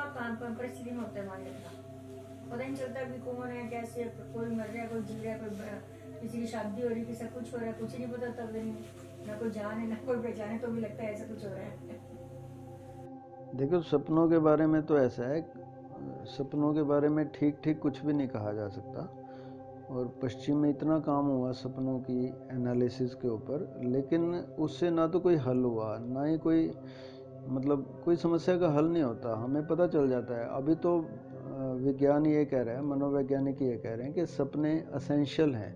परिस्थिति में होता है मान लेना, पता नहीं चलता कि कौन है कैसे, कोई मर रहा है, कोई जी रहा है, कोई किसी की शादी हो रही है, किसी का कुछ हो रहा है, कुछ नहीं पता तब दिन, ना कोई जान है ना कोई पहचान है, तो भी लगता है ऐसा कुछ हो रहा है। देखो सपनों के बारे में तो ऐसा है, सपनों के बारे में ठीक ठीक कुछ भी नहीं कहा जा सकता। और पश्चिम में इतना काम हुआ सपनों की एनालिसिस के ऊपर, लेकिन उससे ना तो कोई हल हुआ, ना ही कोई मतलब कोई समस्या का हल नहीं होता। हमें पता चल जाता है अभी तो विज्ञान ये कह रहा है, मनोवैज्ञानिक ये कह रहे हैं कि सपने असेंशियल हैं।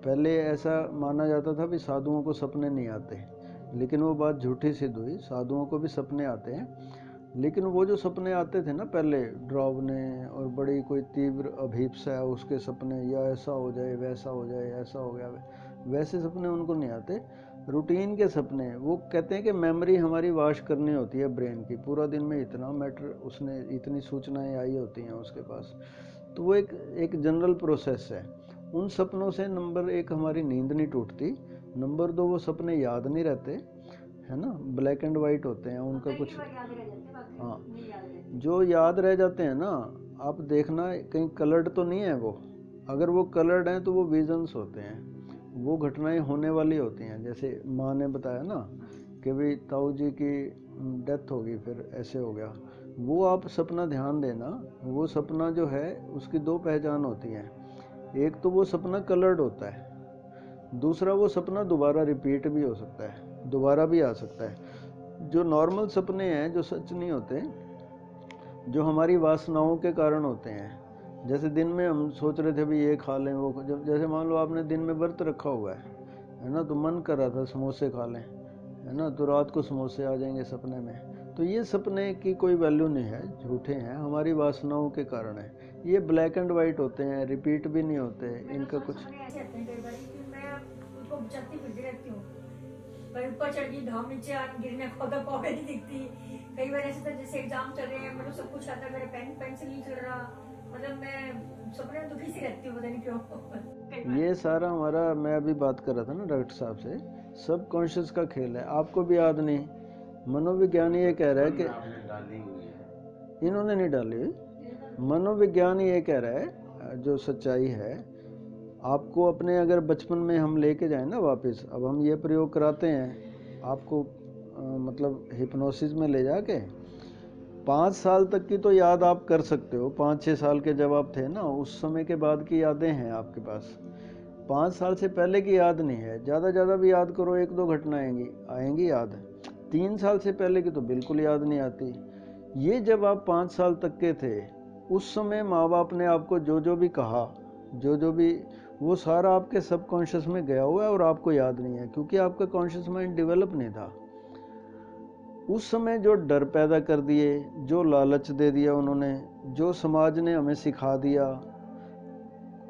पहले ऐसा माना जाता था कि साधुओं को सपने नहीं आते, लेकिन वो बात झूठी सिद्ध हुई, साधुओं को भी सपने आते हैं। लेकिन वो जो सपने आते थे ना पहले, डरावने और बड़ी कोई तीव्र अभीप्सा है उसके सपने, या ऐसा हो जाए वैसा हो जाए ऐसा हो गया, वैसे सपने उनको नहीं आते। रूटीन के सपने, वो कहते हैं कि मेमोरी हमारी वाश करनी होती है ब्रेन की, पूरा दिन में इतना मैटर उसने, इतनी सूचनाएं आई होती हैं उसके पास, तो वो एक एक जनरल प्रोसेस है। उन सपनों से नंबर एक हमारी नींद नहीं टूटती, नंबर दो वो सपने याद नहीं रहते, है ना, ब्लैक एंड वाइट होते हैं उनका कुछ। हाँ, जो याद रह जाते हैं ना, आप देखना कहीं कलर्ड तो नहीं है वो, अगर वो कलर्ड हैं तो वो विजन्स होते हैं, वो घटनाएं होने वाली होती हैं। जैसे माँ ने बताया ना कि भाई ताऊ जी की डेथ होगी फिर ऐसे हो गया, वो आप सपना ध्यान देना, वो सपना जो है उसकी दो पहचान होती हैं। एक तो वो सपना कलर्ड होता है, दूसरा वो सपना दोबारा रिपीट भी हो सकता है, दोबारा भी आ सकता है। जो नॉर्मल सपने हैं जो सच नहीं होते, जो हमारी वासनाओं के कारण होते हैं, जैसे दिन में हम सोच रहे थे भी ये खा लें वो, जब जैसे मान लो आपने दिन में व्रत रखा हुआ है ना, तो मन कर रहा था समोसे खा लें, है ना, तो रात को समोसे आ जाएंगे सपने में। तो ये सपने की कोई वैल्यू नहीं है, झूठे हैं, हमारी वासनाओं के कारण है। ये ब्लैक एंड वाइट होते हैं, रिपीट भी नहीं होते, इनका कुछ। सपने ऐसे आते हैं कई बार कि मैं उसको चलती फिरती रहती हूँ, कहीं ऊपर चढ़ गई घाम नीचे आ गिरने को तो पौधे नहीं दिखती। कई बार ऐसे था जैसे एग्जाम चल रहे हैं, मतलब सब कुछ आता है, मेरे पेन पेंसिल नहीं चल रहा, मतलब मैं सपने में दुखी सी रहती हूँ, पता नहीं क्यों। ये सारा हमारा, मैं अभी बात कर रहा था ना डॉक्टर साहब से, सब कॉन्शियस का खेल है, आपको भी याद नहीं। मनोविज्ञान ये कह रहा है कि इन्होंने नहीं डाली हुई, मनोविज्ञान ये कह रहा है जो सच्चाई है, आपको अपने अगर बचपन में हम लेके जाएं ना वापस, अब हम ये प्रयोग कराते हैं आपको, मतलब हिप्नोसिस में ले जाके 5 साल तक की तो याद आप कर सकते हो, 5-6 साल के जब आप थे ना उस समय के बाद की यादें हैं आपके पास, 5 साल से पहले की याद नहीं है। ज़्यादा ज़्यादा भी याद करो एक दो घटना आएंगी आएंगी याद, 3 साल से पहले की तो बिल्कुल याद नहीं आती। ये जब आप 5 साल तक के थे, उस समय माँ बाप ने आपको जो जो भी कहा, जो जो भी, वो सारा आपके सबकॉन्शियस में गया हुआ है और आपको याद नहीं है, क्योंकि आपका कॉन्शियस माइंड डेवलप नहीं था। उस समय जो डर पैदा कर दिए, जो लालच दे दिया उन्होंने, जो समाज ने हमें सिखा दिया,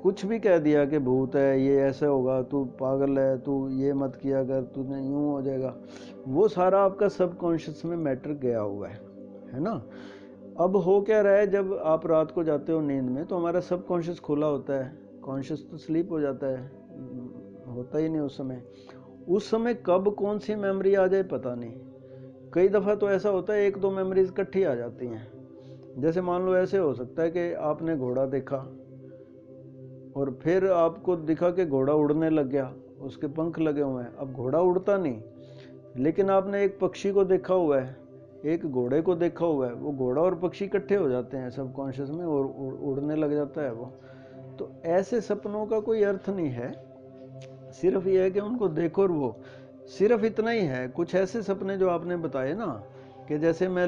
कुछ भी कह दिया कि भूत है, ये ऐसे होगा, तू पागल है, तू ये मत किया कर, तूने यूं हो जाएगा, वो सारा आपका सबकॉन्शियस में मैटर गया हुआ है ना। अब हो क्या रहा है, जब आप रात को जाते हो नींद में तो हमारा सबकॉन्शियस खुला होता है, कॉन्शियस तो स्लीप हो जाता है, होता ही नहीं उस समय। उस समय कब कौन सी मेमोरी आ जाए पता नहीं। कई दफ़ा तो ऐसा होता है एक दो मेमोरीज इकट्ठी आ जाती हैं। जैसे मान लो ऐसे हो सकता है कि आपने घोड़ा देखा और फिर आपको दिखा कि घोड़ा उड़ने लग गया, उसके पंख लगे हुए हैं। अब घोड़ा उड़ता नहीं, लेकिन आपने एक पक्षी को देखा हुआ है, एक घोड़े को देखा हुआ है, वो घोड़ा और पक्षी इकट्ठे हो जाते हैं सबकॉन्शियस में और उड़ने लग जाता है वो। तो ऐसे सपनों का कोई अर्थ नहीं है, सिर्फ ये है कि उनको देखो और वो सिर्फ इतना ही है। कुछ ऐसे सपने जो आपने बताए ना, कि जैसे मैं,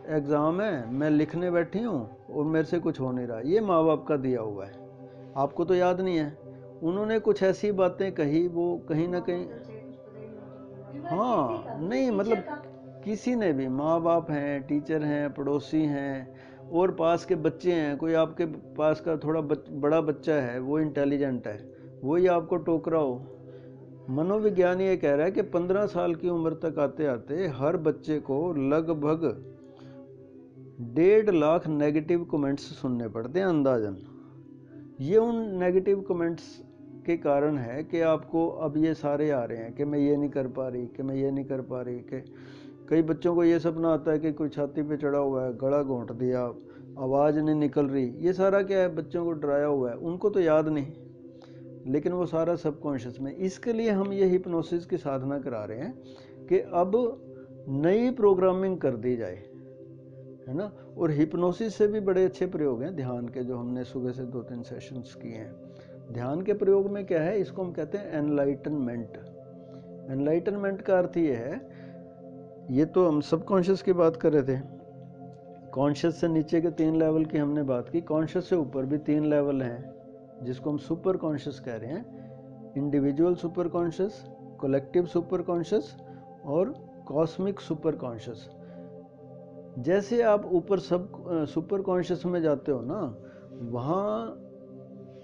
एग्ज़ाम है, मैं लिखने बैठी हूँ और मेरे से कुछ हो नहीं रहा, ये माँ बाप का दिया हुआ है, आपको तो याद नहीं है। उन्होंने कुछ ऐसी बातें कही, वो कहीं ना कहीं, हाँ नहीं मतलब किसी ने भी, माँ बाप हैं, टीचर हैं, पड़ोसी हैं, और पास के बच्चे हैं, कोई आपके पास का थोड़ा बड़ा बच्चा है, वो इंटेलिजेंट है, वही आपको टोक रहा हो। मनोविज्ञान ये कह रहा है कि 15 साल की उम्र तक आते आते हर बच्चे को लगभग 1.5 लाख नेगेटिव कमेंट्स सुनने पड़ते हैं अंदाजन। ये उन नेगेटिव कमेंट्स के कारण है कि आपको अब ये सारे आ रहे हैं कि मैं ये नहीं कर पा रही, कि मैं ये नहीं कर पा रही, कि कई बच्चों को ये सपना आता है कि कोई छाती पे चढ़ा हुआ है, गला घोंट दिया, आवाज़ नहीं निकल रही। ये सारा क्या है, बच्चों को डराया हुआ है, उनको तो याद नहीं, लेकिन वो सारा सबकॉन्शियस में। इसके लिए हम ये हिप्नोसिस की साधना करा रहे हैं कि अब नई प्रोग्रामिंग कर दी जाए, है ना। और हिप्नोसिस से भी बड़े अच्छे प्रयोग हैं ध्यान के, जो हमने सुबह से 2-3 सेशंस किए हैं। ध्यान के प्रयोग में क्या है, इसको हम कहते हैं एनलाइटनमेंट। एनलाइटनमेंट का अर्थ ये है, ये तो हम सबकॉन्शियस की बात कर रहे थे, कॉन्शियस से नीचे के 3 लेवल की हमने बात की, कॉन्शियस से ऊपर भी 3 लेवल हैं जिसको हम सुपर कॉन्शियस कह रहे हैं। Individual super conscious, collective super conscious और कॉस्मिक सुपर कॉन्शियस। जैसे आप ऊपर सब सुपर कॉन्शियस में जाते हो ना, वहाँ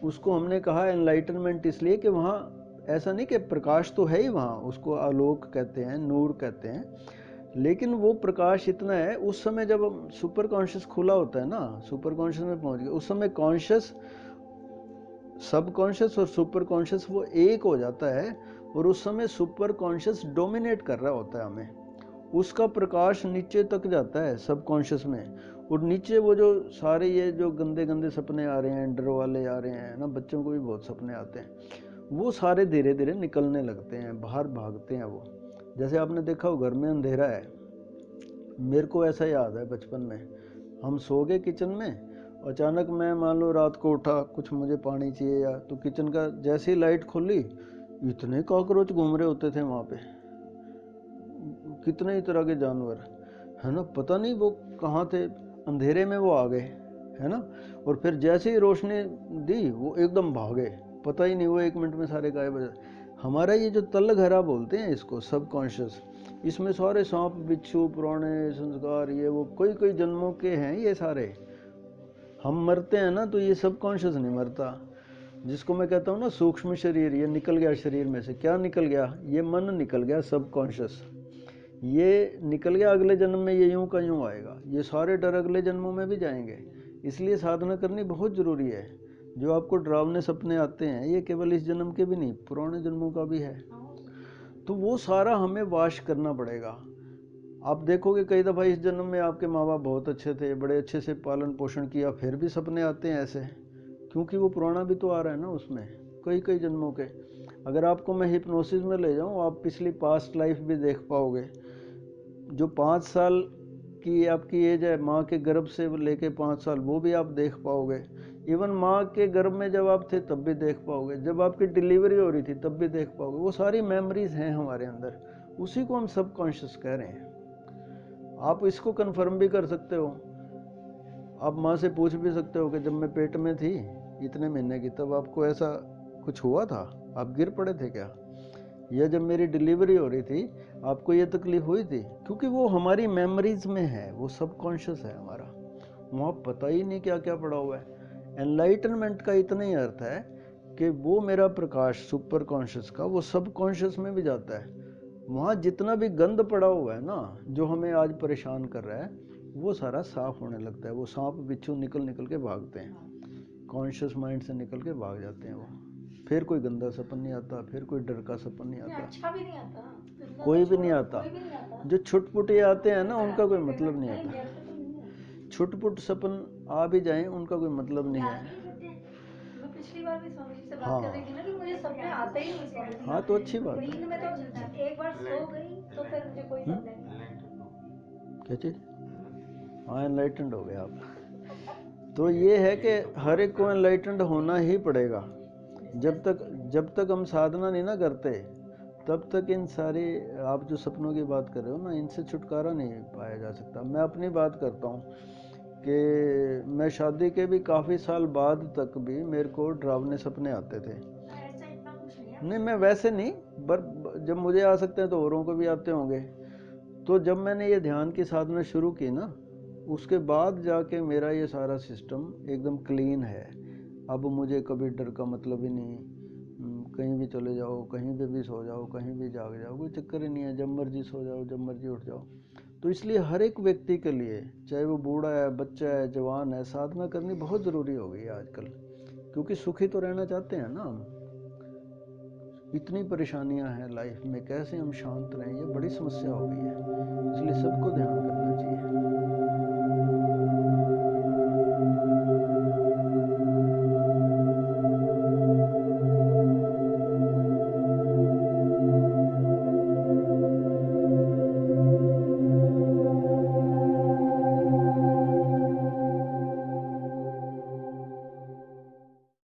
उसको हमने कहा एनलाइटनमेंट, इसलिए कि वहाँ ऐसा नहीं कि प्रकाश तो है ही वहाँ, उसको आलोक कहते हैं, नूर कहते हैं, लेकिन वो प्रकाश इतना है, उस समय जब सुपर कॉन्शियस खुला होता है ना, सुपर कॉन्शियस में पहुँच गए, उस समय कॉन्शियस, सब कॉन्शियस और सुपर कॉन्शियस वो एक हो जाता है, और उस समय सुपर कॉन्शियस डोमिनेट कर रहा होता है हमें। उसका प्रकाश नीचे तक जाता है सब कॉन्शियस में, और नीचे वो जो सारे ये जो गंदे गंदे सपने आ रहे हैं, डर वाले आ रहे हैं ना, बच्चों को भी बहुत सपने आते हैं, वो सारे धीरे धीरे निकलने लगते हैं, बाहर भागते हैं वो। जैसे आपने देखा हो, घर में अंधेरा है, मेरे को ऐसा याद है बचपन में, हम सो गए किचन में, अचानक मैं मान लो रात को उठा, कुछ मुझे पानी चाहिए या, तो किचन का जैसे ही लाइट खोली, इतने कॉकरोच घूम रहे होते थे वहाँ पे, कितने ही तरह के जानवर, है ना, पता नहीं वो कहाँ थे, अंधेरे में वो आ गए, है ना। और फिर जैसे ही रोशनी दी वो एकदम भागे, पता ही नहीं, वो 1 मिनट में सारे गायब हो जाते। हमारा ये जो तल घरा बोलते हैं इसको, सबकॉन्शियस, इसमें सारे सांप बिच्छू पुराने संस्कार, ये वो कोई कोई जन्मों के हैं ये सारे। हम मरते हैं ना, तो ये सबकॉन्शियस नहीं मरता, जिसको मैं कहता हूँ ना सूक्ष्म शरीर, ये निकल गया शरीर में से। क्या निकल गया? ये मन निकल गया, सबकॉन्शियस ये निकल गया, अगले जन्म में ये यूं का यूं आएगा, ये सारे डर अगले जन्मों में भी जाएंगे। इसलिए साधना करनी बहुत ज़रूरी है। जो आपको डरावने सपने आते हैं, ये केवल इस जन्म के भी नहीं, पुराने जन्मों का भी है, तो वो सारा हमें वाश करना पड़ेगा। आप देखोगे कई दफ़ा इस जन्म में आपके माँ बाप बहुत अच्छे थे, बड़े अच्छे से पालन पोषण किया, फिर भी सपने आते हैं ऐसे, क्योंकि वो पुराना भी तो आ रहा है ना उसमें, कई कई जन्मों के। अगर आपको मैं हिप्नोसिस में ले जाऊँ, आप पिछली पास्ट लाइफ भी देख पाओगे। जो 5 साल की आपकी एज है, माँ के गर्भ से लेके 5 साल, वो भी आप देख पाओगे। इवन माँ के गर्भ में जब आप थे तब भी देख पाओगे, जब आपकी डिलीवरी हो रही थी तब भी देख पाओगे। वो सारी मेमोरीज हैं हमारे अंदर, उसी को हम सबकॉन्शियस कह रहे हैं। आप इसको कंफर्म भी कर सकते हो, आप माँ से पूछ भी सकते हो कि जब मैं पेट में थी इतने महीने की, तब आपको ऐसा कुछ हुआ था, आप गिर पड़े थे क्या, या जब मेरी डिलीवरी हो रही थी आपको ये तकलीफ हुई थी, क्योंकि वो हमारी मेमोरीज में है, वो सबकॉन्शियस है हमारा, वहाँ पता ही नहीं क्या क्या पड़ा हुआ है। एनलाइटनमेंट का इतना ही अर्थ है कि वो मेरा प्रकाश सुपर कॉन्शियस का, वो सबकॉन्शियस में भी जाता है, वहाँ जितना भी गंद पड़ा हुआ है ना, जो हमें आज परेशान कर रहा है, वो सारा साफ होने लगता है। वो सांप बिच्छू निकल निकल के भागते हैं, कॉन्शियस माइंड से निकल के भाग जाते हैं वो। फिर कोई गंदा सपन नहीं आता, फिर कोई डर का सपन नहीं आता, अच्छा भी नहीं आता, कोई भी नहीं आता। जो छुटपुटे आते हैं ना, उनका कोई मतलब नहीं आता, छुटपुट सपन आ भी जाएं उनका कोई मतलब नहीं है। मैं पिछली बार भी स्वामी जी से बात हाँ कर रही थी ना कि मुझे सपने आते ही नहीं स्वामी जी। हाँ, तो अच्छी बात है। नींद में तो एक बार सो गई तो फिर मुझे कोई सपने नहीं। क्या चीज? हाँ, एनलाइटेंड हो गए आप। तो ये है कि हर एक को एनलाइटेंड होना ही पड़ेगा। जब तक हम साधना नहीं ना करते, तब तक इन सारी आप जो सपनों की बात कर रहे हो ना, इनसे छुटकारा नहीं पाया जा सकता। मैं अपनी बात करता हूँ कि मैं शादी के भी काफ़ी साल बाद तक भी मेरे को डरावने सपने आते थे। नहीं, मैं वैसे नहीं, पर जब मुझे आ सकते हैं तो औरों को भी आते होंगे। तो जब मैंने ये ध्यान की साधना शुरू की ना, उसके बाद जाके मेरा ये सारा सिस्टम एकदम क्लीन है। अब मुझे कभी डर का मतलब ही नहीं, कहीं भी चले जाओ, कहीं पे भी सो जाओ, कहीं भी जाग जाओ, कोई चक्कर ही नहीं है, जब मर्जी सो जाओ, जब मर्जी उठ जाओ। तो इसलिए हर एक व्यक्ति के लिए, चाहे वो बूढ़ा है, बच्चा है, जवान है, साधना करनी बहुत ज़रूरी हो गई है आजकल, क्योंकि सुखी तो रहना चाहते हैं ना हम। इतनी परेशानियां हैं लाइफ में, कैसे हम शांत रहें, ये बड़ी समस्या हो गई है। इसलिए सबको ध्यान करना चाहिए।